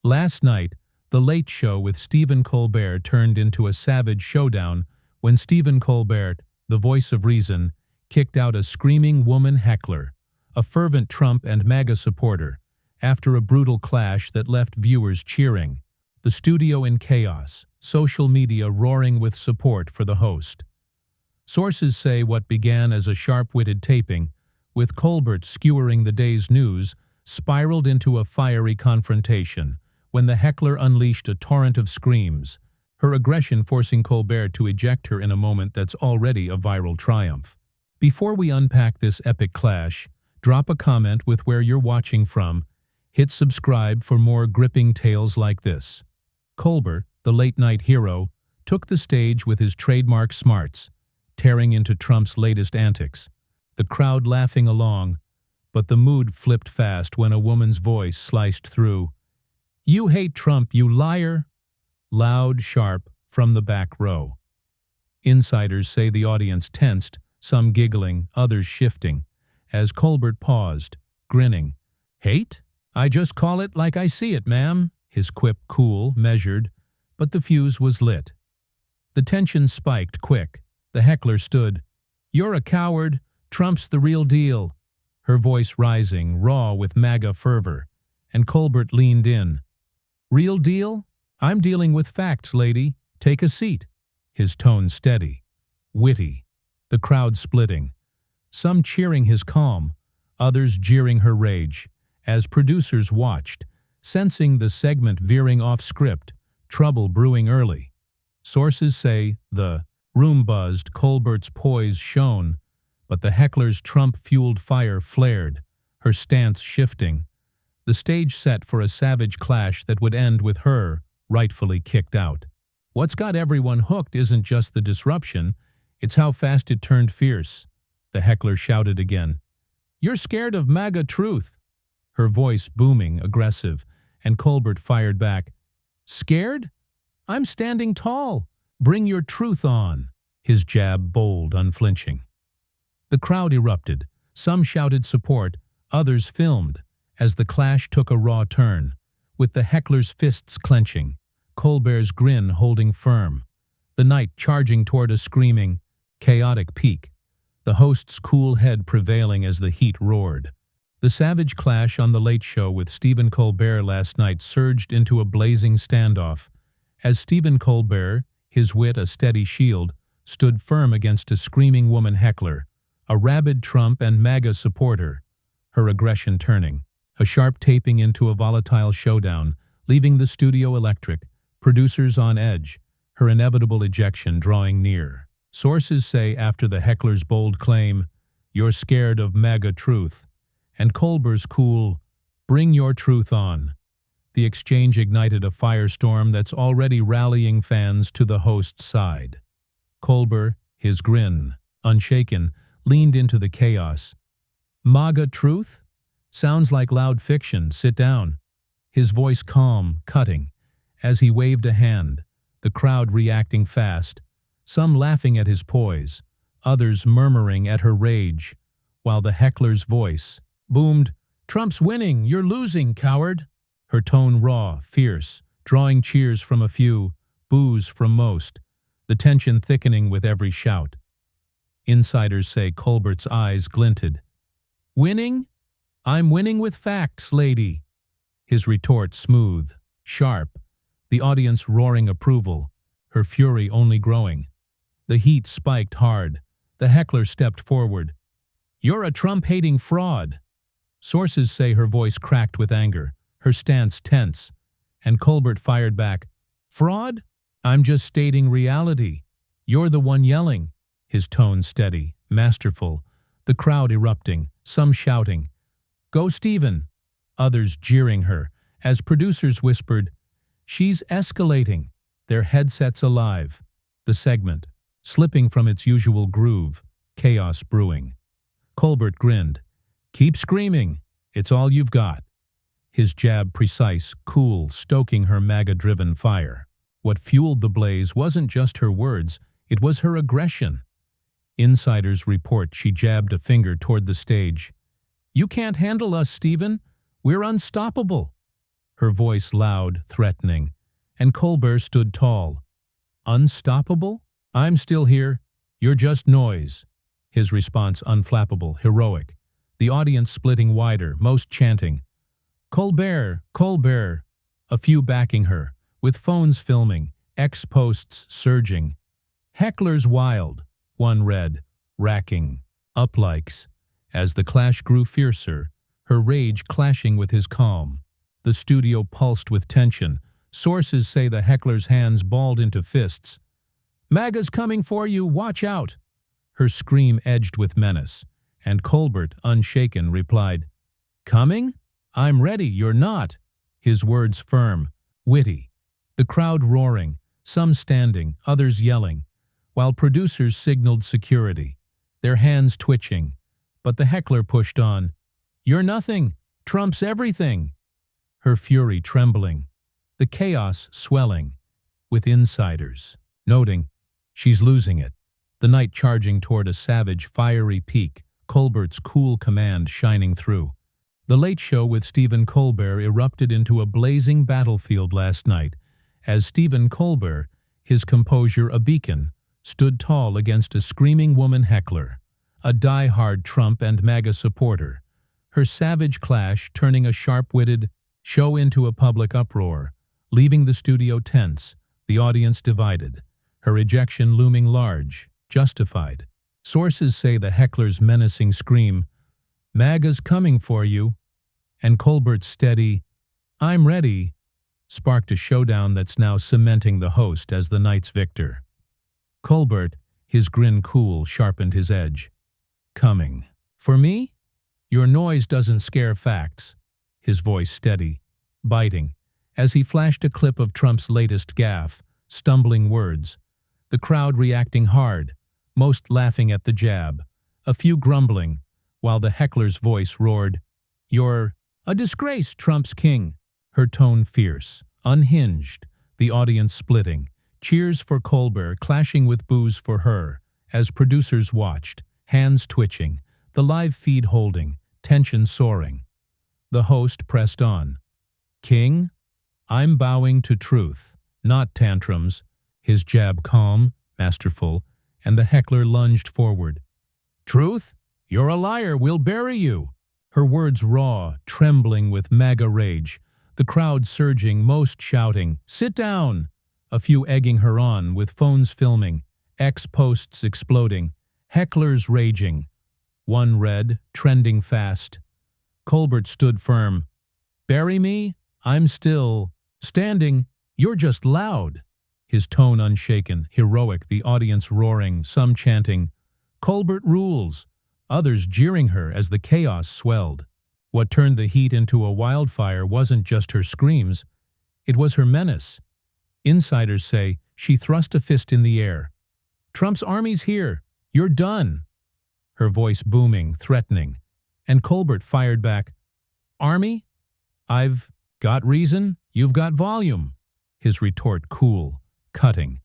Last night, the Late Show with Stephen Colbert turned into a savage showdown when Stephen Colbert, the voice of reason, kicked out a screaming woman heckler, a fervent Trump and MAGA supporter, after a brutal clash that left viewers cheering, the studio in chaos, social media roaring with support for the host. Sources say what began as a sharp-witted taping, with Colbert skewering the day's news, spiraled into a fiery confrontation when the heckler unleashed a torrent of screams, her aggression forcing Colbert to eject her in a moment that's already a viral triumph. Before we unpack this epic clash, drop a comment with where you're watching from. Hit subscribe for more gripping tales like this. Colbert, the late-night hero, took the stage with his trademark smarts, tearing into Trump's latest antics, the crowd laughing along, but the mood flipped fast when a woman's voice sliced through. "You hate Trump, you liar!" Loud, sharp, from the back row. Insiders say the audience tensed, some giggling, others shifting, as Colbert paused, grinning. "Hate? I just call it like I see it, ma'am." His quip cool, measured, but the fuse was lit. The tension spiked quick. The heckler stood. "You're a coward. Trump's the real deal." Her voice rising, raw with MAGA fervor, and Colbert leaned in. "Real deal? I'm dealing with facts, lady. Take a seat." His tone steady, witty, the crowd splitting, some cheering his calm, others jeering her rage, as producers watched, sensing the segment veering off script, trouble brewing early. Sources say the room buzzed, Colbert's poise shone, but the heckler's Trump-fueled fire flared, her stance shifting, the stage set for a savage clash that would end with her rightfully kicked out. What's got everyone hooked isn't just the disruption, it's how fast it turned fierce. The heckler shouted again. "You're scared of MAGA truth." Her voice booming, aggressive, and Colbert fired back. "Scared? I'm standing tall. Bring your truth on." His jab bold, unflinching. The crowd erupted. Some shouted support, others filmed, as the clash took a raw turn, with the heckler's fists clenching, Colbert's grin holding firm, the night charging toward a screaming, chaotic peak, the host's cool head prevailing as the heat roared. The savage clash on The Late Show with Stephen Colbert last night surged into a blazing standoff, as Stephen Colbert, his wit a steady shield, stood firm against a screaming woman heckler, a rabid Trump and MAGA supporter, her aggression turning, a sharp taping into a volatile showdown, leaving the studio electric, producers on edge, her inevitable ejection drawing near. Sources say after the heckler's bold claim, "You're scared of MAGA truth," and Colbert's cool, "Bring your truth on," the exchange ignited a firestorm that's already rallying fans to the host's side. Colbert, his grin unshaken, leaned into the chaos. "MAGA truth? Sounds like loud fiction. Sit down." His voice calm, cutting, as he waved a hand, the crowd reacting fast, some laughing at his poise, others murmuring at her rage, while the heckler's voice boomed, "Trump's winning, you're losing, coward." Her tone raw, fierce, drawing cheers from a few, boos from most, the tension thickening with every shout. Insiders say Colbert's eyes glinted. "Winning? I'm winning with facts, lady." His retort smooth, sharp, the audience roaring approval, her fury only growing. The heat spiked hard. The heckler stepped forward. "You're a Trump-hating fraud." Sources say her voice cracked with anger, her stance tense, and Colbert fired back. "Fraud? I'm just stating reality. You're the one yelling." His tone steady, masterful, the crowd erupting, some shouting, "Go Stephen!" others jeering her, as producers whispered, "She's escalating," their headsets alive. The segment, slipping from its usual groove, chaos brewing. Colbert grinned. "Keep screaming. It's all you've got." His jab precise, cool, stoking her MAGA-driven fire. What fueled the blaze wasn't just her words, it was her aggression. Insiders report she jabbed a finger toward the stage. "You can't handle us, Stephen. We're unstoppable." her voice loud, threatening, and Colbert stood tall. Unstoppable? I'm still here. You're just noise. His response unflappable, heroic. The audience splitting wider, most chanting, Colbert, Colbert. A few backing her, with phones filming, X-posts surging. Heckler's wild, one read, racking, uplikes. As the clash grew fiercer, her rage clashing with his calm. The studio pulsed with tension. Sources say the heckler's hands balled into fists. MAGA's coming for you, watch out! Her scream edged with menace, and Colbert, unshaken, replied, Coming? I'm ready, you're not. His words firm, witty. The crowd roaring, some standing, others yelling, while producers signaled security, their hands twitching. But the heckler pushed on. You're nothing. Trump's everything. Her fury trembling, the chaos swelling, with insiders noting, she's losing it. The night charging toward a savage, fiery peak, Colbert's cool command shining through. The Late Show with Stephen Colbert erupted into a blazing battlefield last night, as Stephen Colbert, his composure a beacon, stood tall against a screaming woman heckler, a die-hard Trump and MAGA supporter, her savage clash turning a sharp-witted show into a public uproar, leaving the studio tense, the audience divided, her ejection looming large, justified. Sources say the heckler's menacing scream, MAGA's coming for you, and Colbert's steady, I'm ready, sparked a showdown that's now cementing the host as the night's victor. Colbert, his grin cool, sharpened his edge. Coming. For me? Your noise doesn't scare facts. His voice steady, biting, as he flashed a clip of Trump's latest gaffe, stumbling words. The crowd reacting hard, most laughing at the jab, a few grumbling, while the heckler's voice roared, You're a disgrace, Trump's king. Her tone fierce, unhinged, the audience splitting, cheers for Colbert clashing with boos for her, as producers watched, hands twitching, the live feed holding, tension soaring. The host pressed on. King, I'm bowing to truth, not tantrums. His jab calm, masterful, and the heckler lunged forward. Truth? You're a liar, we'll bury you. Her words raw, trembling with MAGA rage, the crowd surging, most shouting, Sit down! A few egging her on, with phones filming, X-posts exploding, hecklers raging. One read, trending fast. Colbert stood firm. Bury me? I'm still standing. You're just loud. His tone unshaken, heroic, the audience roaring, some chanting, Colbert rules, others jeering her as the chaos swelled. What turned the heat into a wildfire wasn't just her screams, it was her menace. Insiders say she thrust a fist in the air. Trump's army's here. You're done. Her voice booming, threatening. And Colbert fired back, Army? I've got reason, you've got volume. His retort cool, cutting.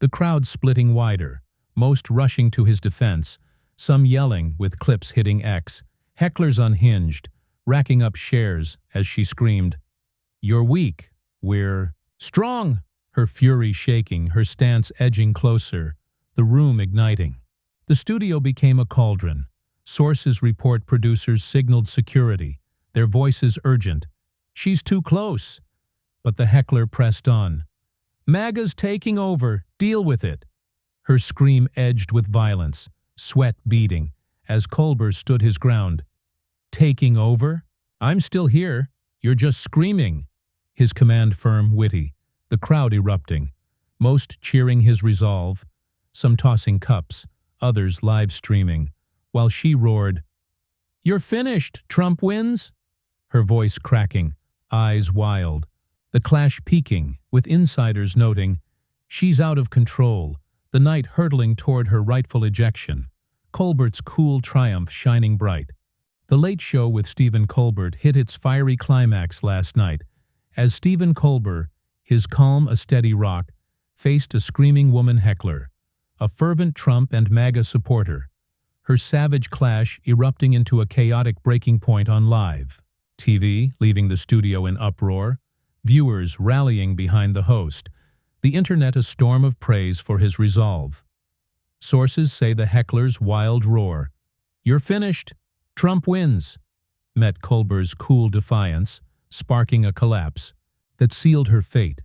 The crowd splitting wider, most rushing to his defense, some yelling with clips hitting X, hecklers unhinged, racking up shares as she screamed, You're weak, we're strong. Her fury shaking, her stance edging closer, the room igniting. The studio became a cauldron. Sources report producers signaled security, their voices urgent. She's too close. But the heckler pressed on. MAGA's taking over, deal with it. Her scream edged with violence, sweat beading, as Colbert stood his ground. Taking over? I'm still here. You're just screaming. His command firm, witty, the crowd erupting, most cheering his resolve, some tossing cups, others live streaming, while she roared, You're finished, Trump wins. Her voice cracking, eyes wild, the clash peaking, with insiders noting, She's out of control, the night hurtling toward her rightful ejection, Colbert's cool triumph shining bright. The Late Show with Stephen Colbert hit its fiery climax last night, as Stephen Colbert, his calm a steady rock, faced a screaming woman heckler, a fervent Trump and MAGA supporter, her savage clash erupting into a chaotic breaking point on live TV, leaving the studio in uproar, viewers rallying behind the host, the internet a storm of praise for his resolve. Sources say the heckler's wild roar, "You're finished! Trump wins!" met Colbert's cool defiance, sparking a collapse that sealed her fate,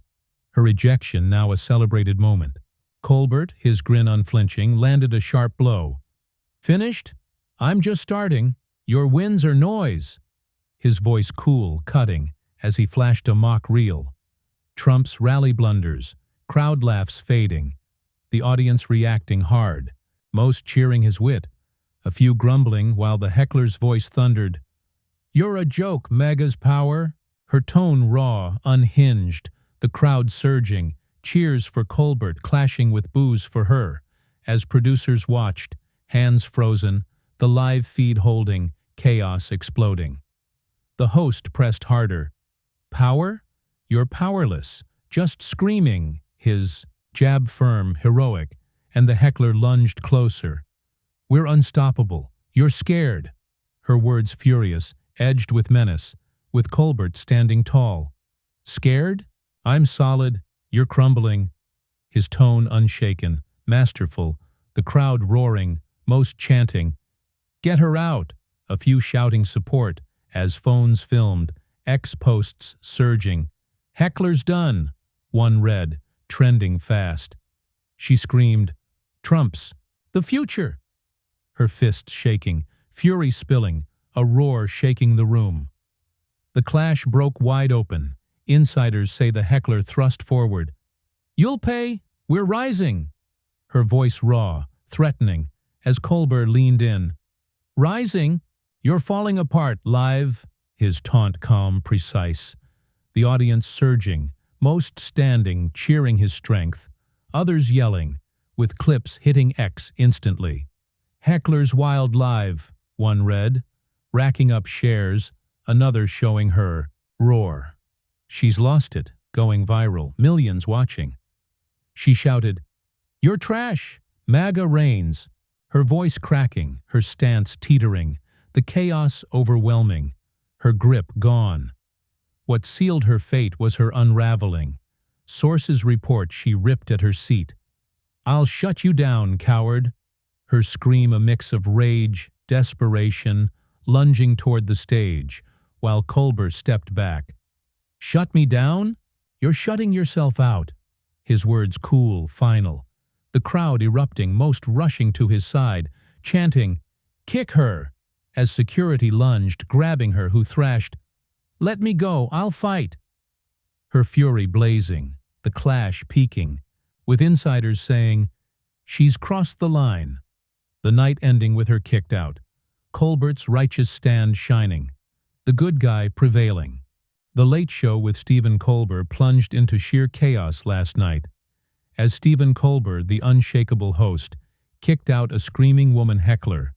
her ejection now a celebrated moment. Colbert, his grin unflinching, landed a sharp blow. "Finished? I'm just starting. Your wins are noise." His voice cool, cutting, as he flashed a mock reel. Trump's rally blunders, crowd laughs fading, the audience reacting hard, most cheering his wit, a few grumbling while the heckler's voice thundered, "You're a joke, MAGA's power." Her tone raw, unhinged, the crowd surging, cheers for Colbert clashing with boos for her, as producers watched, hands frozen, the live feed holding, chaos exploding. The host pressed harder. "Power? You're powerless, just screaming," his jab firm, heroic, and the heckler lunged closer. "We're unstoppable. You're scared." Her words furious, edged with menace, with Colbert standing tall. "Scared? I'm solid. You're crumbling." His tone unshaken, masterful, the crowd roaring, most chanting, "Get her out!" A few shouting support, as phones filmed, X posts surging. "Heckler's done!" One read, trending fast. She screamed, "Trump's the future!" Her fists shaking, fury spilling, a roar shaking the room. The clash broke wide open. Insiders say the heckler thrust forward. "You'll pay! We're rising!" Her voice raw, threatening, as Colbert leaned in. "Rising? You're falling apart live!" His taunt calm, precise. The audience surging, most standing, cheering his strength, others yelling, with clips hitting X instantly. "Heckler's wild live," one read, racking up shares, another showing her roar. "She's lost it," going viral, millions watching. She shouted, "You're trash! MAGA reigns!" Her voice cracking, her stance teetering, the chaos overwhelming, her grip gone. What sealed her fate was her unraveling. Sources report she ripped at her seat. "I'll shut you down, coward!" Her scream a mix of rage, desperation, lunging toward the stage, while Colbert stepped back. "Shut me down? You're shutting yourself out." His words cool, final. The crowd erupting, most rushing to his side, chanting, "Kick her!" as security lunged, grabbing her, who thrashed, "Let me go, I'll fight!" Her fury blazing, the clash peaking, with insiders saying, "She's crossed the line." The night ending with her kicked out, Colbert's righteous stand shining, the good guy prevailing. The Late Show with Stephen Colbert plunged into sheer chaos last night, as Stephen Colbert, the unshakable host, kicked out a screaming woman heckler,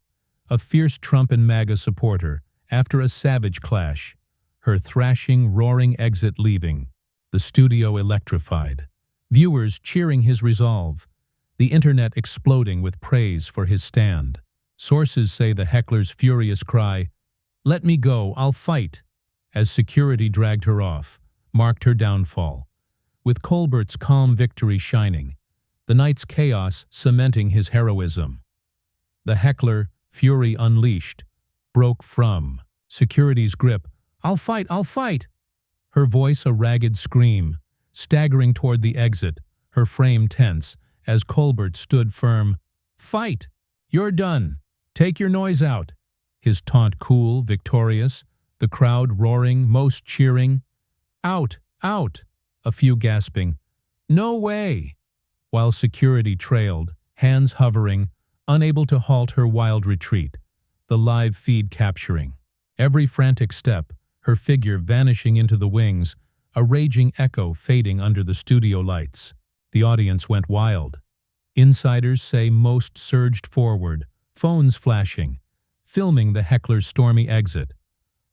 a fierce Trump and MAGA supporter, after a savage clash, her thrashing, roaring exit leaving, the studio electrified, viewers cheering his resolve, the internet exploding with praise for his stand. Sources say the heckler's furious cry, "Let me go, I'll fight," as security dragged her off, marked her downfall, with Colbert's calm victory shining, the night's chaos cementing his heroism. The heckler, fury unleashed, broke from security's grip. "I'll fight, I'll fight!" Her voice a ragged scream, staggering toward the exit, her frame tense, as Colbert stood firm. "Fight! You're done! Take your noise out!" His taunt cool, victorious, the crowd roaring, most cheering. "Out! Out!" A few gasping, "No way!" While security trailed, hands hovering, unable to halt her wild retreat, the live feed capturing. Every frantic step, her figure vanishing into the wings, a raging echo fading under the studio lights. The audience went wild. Insiders say most surged forward, phones flashing, filming the heckler's stormy exit.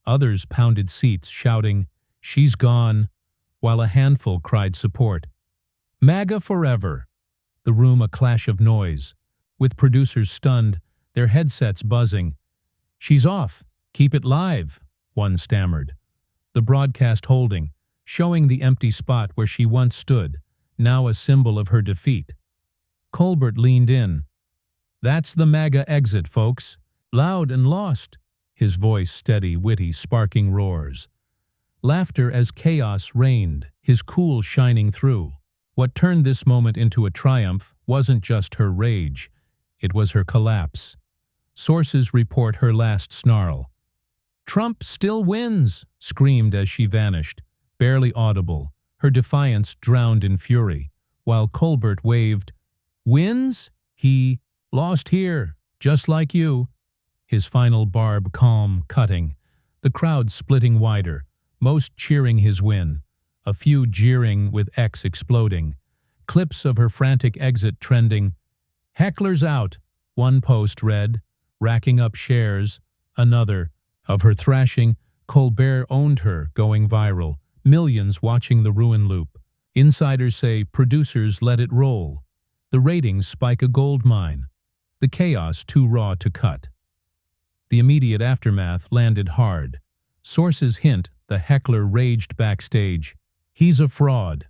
Others pounded seats, shouting, "She's gone," while a handful cried support. "MAGA forever!" The room a clash of noise, with producers stunned, their headsets buzzing. "She's off! Keep it live!" one stammered. The broadcast holding, showing the empty spot where she once stood, now a symbol of her defeat. Colbert leaned in. "That's the MAGA exit, folks. Loud and lost." His voice steady, witty, sparking roars. Laughter as chaos reigned, his cool shining through. What turned this moment into a triumph wasn't just her rage. It was her collapse. Sources report her last snarl. "Trump still wins," screamed as she vanished, barely audible, her defiance drowned in fury, while Colbert waved, "Wins? He lost here, just like you." His final barb calm, cutting, the crowd splitting wider, most cheering his win, a few jeering with X exploding, clips of her frantic exit trending. "Heckler's out," one post read, racking up shares. Another, of her thrashing, "Colbert owned her," going viral, millions watching the ruin loop. Insiders say producers let it roll. The ratings spike a gold mine. The chaos too raw to cut. The immediate aftermath landed hard. Sources hint the Heckler raged backstage. "He's a fraud."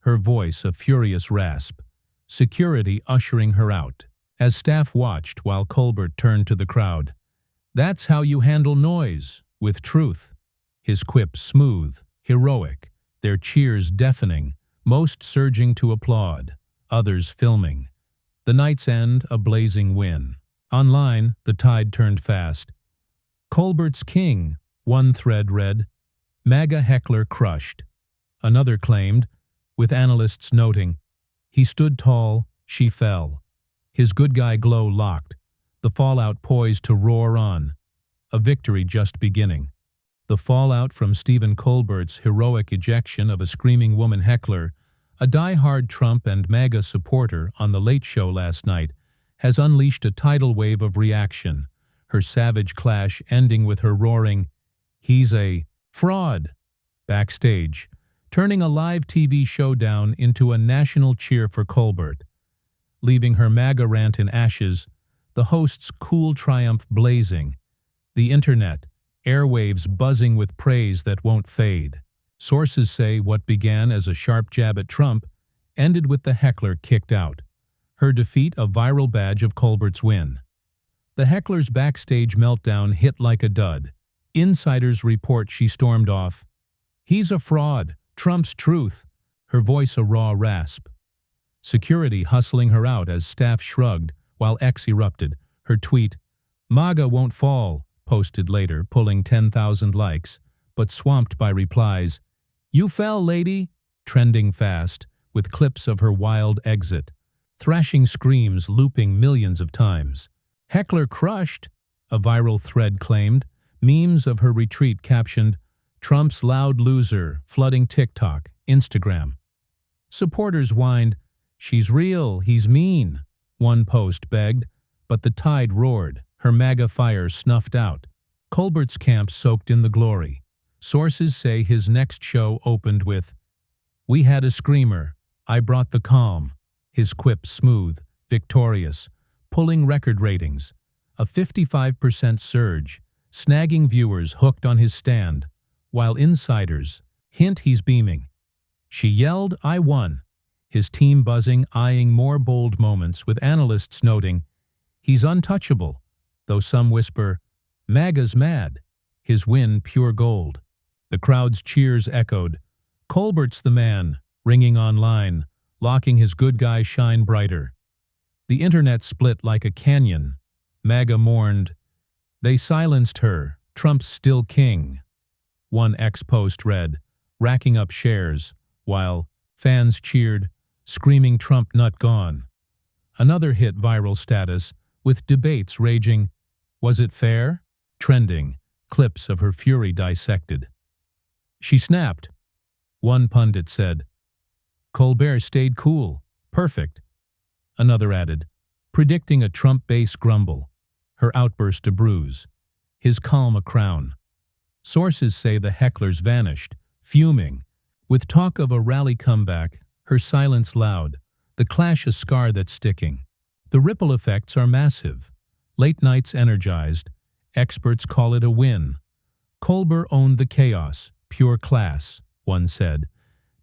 Her voice a furious rasp. Security ushering her out, as staff watched while Colbert turned to the crowd. "That's how you handle noise, with truth." His quip smooth, heroic, their cheers deafening, most surging to applaud, others filming. The night's end a blazing win. Online, the tide turned fast. "Colbert's king," one thread read. "MAGA Heckler crushed." Another claimed, with analysts noting, "He stood tall, she fell." His good guy glow locked, the fallout poised to roar on. A victory just beginning. The fallout from Stephen Colbert's heroic ejection of a screaming woman heckler, a die-hard Trump and MAGA supporter on The Late Show last night, has unleashed a tidal wave of reaction, her savage clash ending with her roaring, "He's a fraud," backstage, turning a live TV showdown into a national cheer for Colbert. Leaving her MAGA rant in ashes, the host's cool triumph blazing. The internet, airwaves buzzing with praise that won't fade. Sources say what began as a sharp jab at Trump ended with the heckler kicked out. Her defeat a viral badge of Colbert's win. The heckler's backstage meltdown hit like a dud. Insiders report she stormed off. "He's a fraud, Trump's truth," her voice a raw rasp. Security hustling her out as staff shrugged while X erupted. Her tweet, "MAGA won't fall," posted later, pulling 10,000 likes, but swamped by replies. "You fell, lady," trending fast, with clips of her wild exit. Thrashing screams looping millions of times. "Heckler crushed," a viral thread claimed. Memes of her retreat captioned, "Trump's loud loser," flooding TikTok, Instagram. Supporters whined, "She's real, he's mean," one post begged, but the tide roared, her MAGA fire snuffed out. Colbert's camp soaked in the glory. Sources say his next show opened with, "We had a screamer, I brought the calm." His quip smooth, victorious, pulling record ratings. A 55% surge, snagging viewers hooked on his stand, while insiders hint he's beaming. She yelled, "I won." His team buzzing, eyeing more bold moments, with analysts noting, "He's untouchable," though some whisper, "MAGA's mad." His win pure gold. The crowd's cheers echoed. "Colbert's the man," ringing online, locking his good guy shine brighter. The internet split like a canyon. MAGA mourned, "They silenced her, Trump's still king." One X post read, racking up shares, while fans cheered, screaming Trump nut gone. Another hit viral status, with debates raging, "Was it fair?" trending, clips of her fury dissected. "She snapped," one pundit said. "Colbert stayed cool, perfect." Another added, predicting a Trump base grumble, her outburst a bruise, his calm a crown. Sources say the hecklers vanished, fuming, with talk of a rally comeback, her silence loud, the clash a scar that's sticking. The ripple effects are massive. Late nights energized, experts call it a win. Colbert owned the chaos, pure class. one said.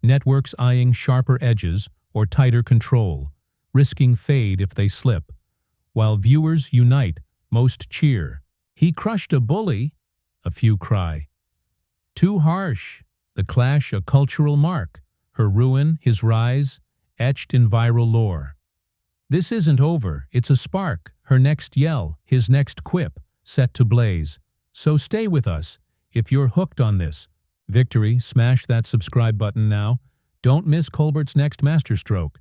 Networks eyeing sharper edges or tighter control, risking fade if they slip. While viewers unite, most cheer. He crushed a bully, a few cry. Too harsh, the clash a cultural mark, her ruin, his rise, etched in viral lore. This isn't over, it's a spark, her next yell, his next quip, set to blaze. So stay with us, if you're hooked on this. Victory, smash that subscribe button now. Don't miss Colbert's next masterstroke.